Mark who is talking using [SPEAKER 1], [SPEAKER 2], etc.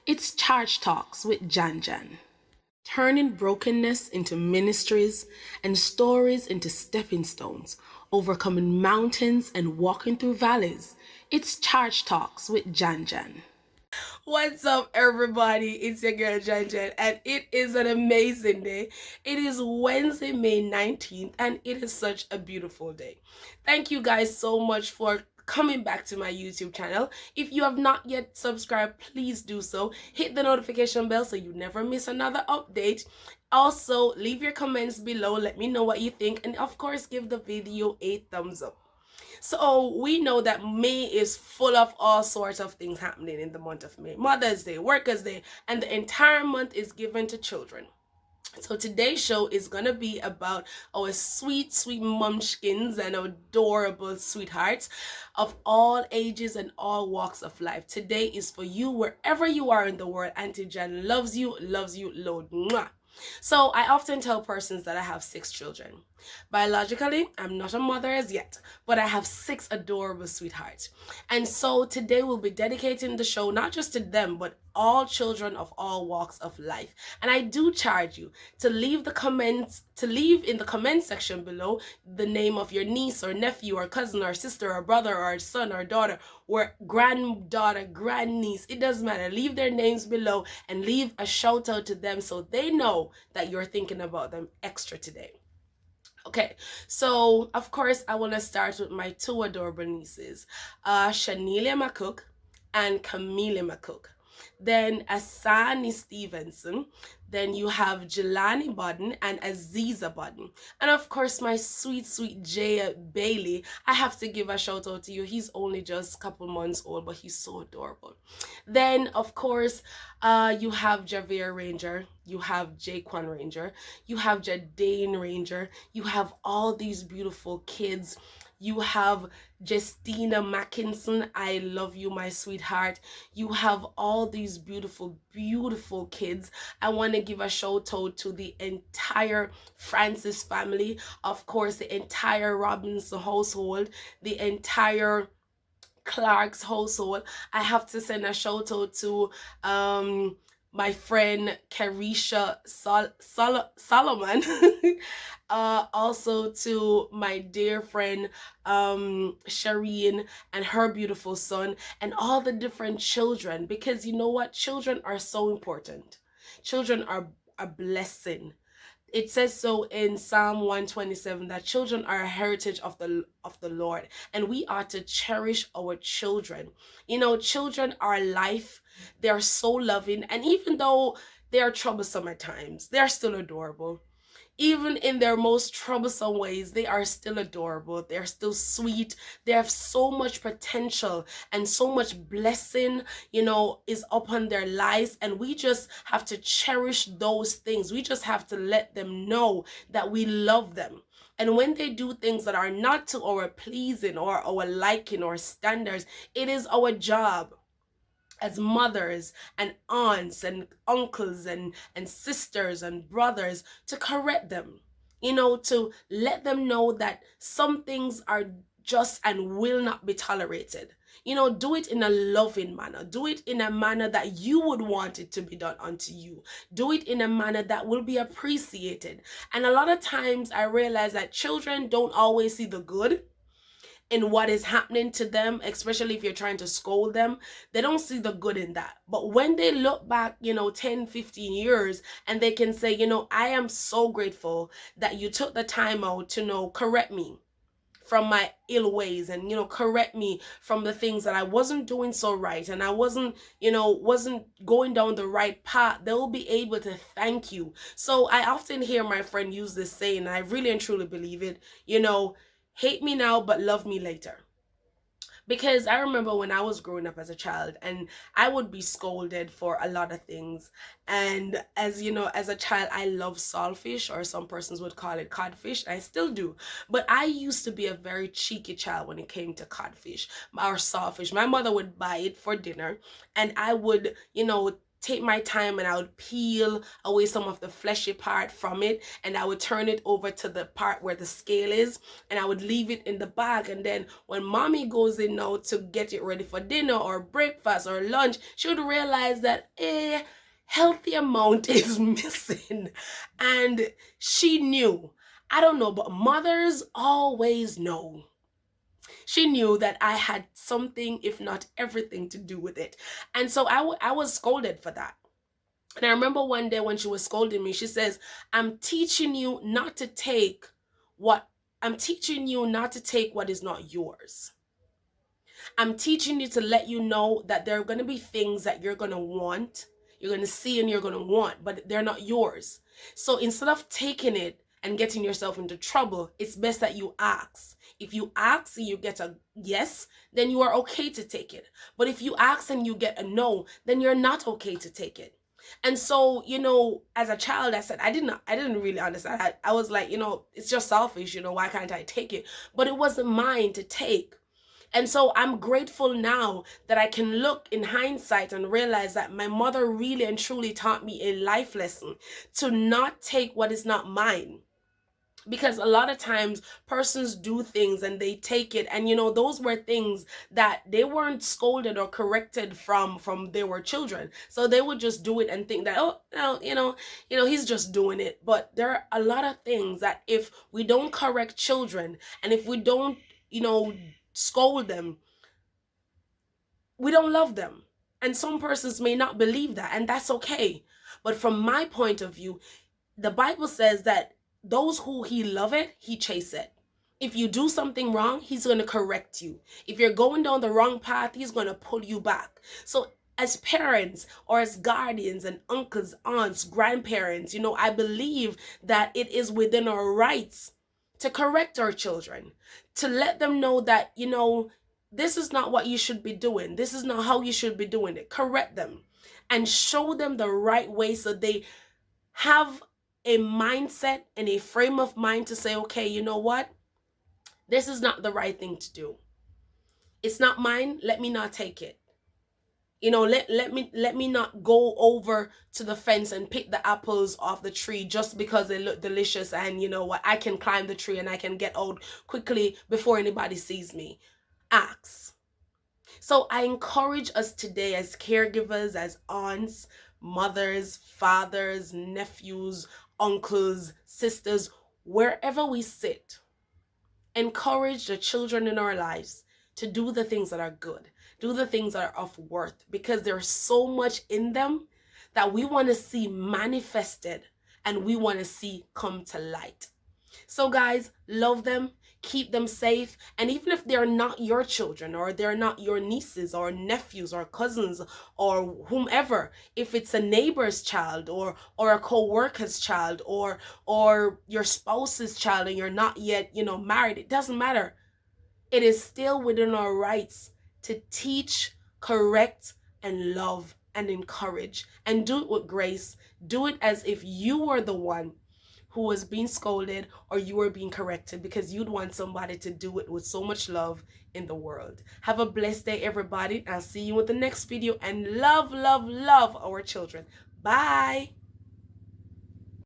[SPEAKER 1] It's Charge Talks with Jan. Turning brokenness into ministries and stories into stepping stones, overcoming mountains and walking through valleys. It's Charge Talks with Jan. What's up, everybody? It's your girl Jan, and it is an amazing day. It is Wednesday, May 19th, and it is such a beautiful day. Thank you guys so much for coming back to my YouTube channel. If you have not yet subscribed, please do so. Hit the notification bell so you never miss another update. Also, leave your comments below. Let me know what you think, and of course, give the video a thumbs up. So we know that May is full of all sorts of things happening in the month of May. Mother's Day, Workers' Day, and the entire month is given to children. So today's show is going to be about our sweet mumchkins and adorable sweethearts of all ages and all walks of life. Today is for you wherever you are in the world. Auntie Jan loves you load. Mwah. So I often tell persons that I have 6 children. Biologically, I'm not a mother as yet, but I have 6 adorable sweethearts. And so today we'll be dedicating the show not just to them, but all children of all walks of life. And I do charge you to leave in the comment section below the name of your niece or nephew or cousin or sister or brother or son or daughter or granddaughter, grandniece. It doesn't matter. Leave their names below and leave a shout out to them so they know that you're thinking about them extra today. Okay, so of course I want to start with my 2 adorable nieces, Shanelia McCook and Camille McCook. Then Asani Stevenson. Then you have Jelani Budden and Aziza Budden. And of course, my sweet Jay Bailey. I have to give a shout out to you. He's only just a couple months old, but he's so adorable. Then, of course, you have Javier Ranger. You have Jaquan Ranger. You have Jadane Ranger. You have all these beautiful kids. You have Justina Mackinson. I love you, my sweetheart. You have all these beautiful kids. I want to give a shout out to the entire Francis family. Of course, the entire Robinson household, the entire Clark's household. I have to send a shout out to my friend Carisha Solomon. Also to my dear friend Shireen and her beautiful son, and all the different children, because you know what, children are so important. Children are a blessing. It says so in Psalm 127 that children are a heritage of the Lord, and we are to cherish our children. You know, children are life. They are so loving, and even though they are troublesome at times, they are still adorable. Even in their most troublesome ways, they are still adorable. They're still sweet. They have so much potential and so much blessing, you know, is upon their lives. And we just have to cherish those things. We just have to let them know that we love them. And when they do things that are not to our pleasing or our liking or standards, it is our job as mothers and aunts and uncles and sisters and brothers to correct them, you know, to let them know that some things are just and will not be tolerated. You know, do it in a loving manner. Do it in a manner that you would want it to be done unto you. Do it in a manner that will be appreciated. And a lot of times I realize that children don't always see the good in what is happening to them, especially if you're trying to scold them. They don't see the good in that. But when they look back, you know, 10, 15 years, and they can say, you know, I am so grateful that you took the time out to, you know, correct me from my ill ways, and, you know, correct me from the things that I wasn't doing so right, and I wasn't going down the right path, they will be able to thank you. So I often hear my friend use this saying, and I really and truly believe it, you know, hate me now, but love me later. Because I remember when I was growing up as a child, and I would be scolded for a lot of things. And as you know, as a child, I love saltfish, or some persons would call it codfish. I still do. But I used to be a very cheeky child when it came to codfish or saltfish. My mother would buy it for dinner, and I would, you know, take my time and I would peel away some of the fleshy part from it, and I would turn it over to the part where the scale is, and I would leave it in the bag. And then when mommy goes in now to get it ready for dinner or breakfast or lunch, she would realize that healthy amount is missing. And she knew. I don't know, but mothers always know. She knew that I had something, if not everything, to do with it. And so I was scolded for that. And I remember one day when she was scolding me, she says, I'm teaching you not to take what is not yours. I'm teaching you to let you know that there are going to be things that you're going to want, you're going to see and you're going to want, but they're not yours. So instead of taking it and getting yourself into trouble, it's best that you ask. If you ask and you get a yes, then you are okay to take it. But if you ask and you get a no, then you're not okay to take it. And so, as a child, I said, I didn't really understand. I was like, it's just selfish, why can't I take it? But it wasn't mine to take. And so I'm grateful now that I can look in hindsight and realize that my mother really and truly taught me a life lesson to not take what is not mine. Because a lot of times persons do things and they take it, and those were things that they weren't scolded or corrected from they were children, so they would just do it and think that, oh no, he's just doing it. But there are a lot of things that if we don't correct children and if we don't scold them, we don't love them. And some persons may not believe that, and that's okay. But from my point of view, the Bible says that those who he loveth, he chaseth. If you do something wrong, he's going to correct you. If you're going down the wrong path, he's going to pull you back. So as parents or as guardians and uncles, aunts, grandparents, I believe that it is within our rights to correct our children, to let them know that, this is not what you should be doing. This is not how you should be doing it. Correct them and show them the right way so they have a mindset and a frame of mind to say, okay, you know what? This is not the right thing to do. It's not mine. Let me not take it. Let me not go over to the fence and pick the apples off the tree just because they look delicious, and you know what? I can climb the tree and I can get out quickly before anybody sees me. Ask. So I encourage us today as caregivers, as aunts, mothers, fathers, nephews, uncles, sisters, wherever we sit, encourage the children in our lives to do the things that are good, do the things that are of worth, because there's so much in them that we want to see manifested and we want to see come to light. So guys, love them, keep them safe, and even if they're not your children or they're not your nieces or nephews or cousins or whomever, if it's a neighbor's child or a co-worker's child or your spouse's child and you're not yet married, it doesn't matter. It is still within our rights to teach, correct, and love and encourage, and do it with grace. Do it as if you were the one who was being scolded or you were being corrected, because you'd want somebody to do it with so much love in the world. Have a blessed day, everybody. I'll see you in the next video, and love, love, love our children. Bye.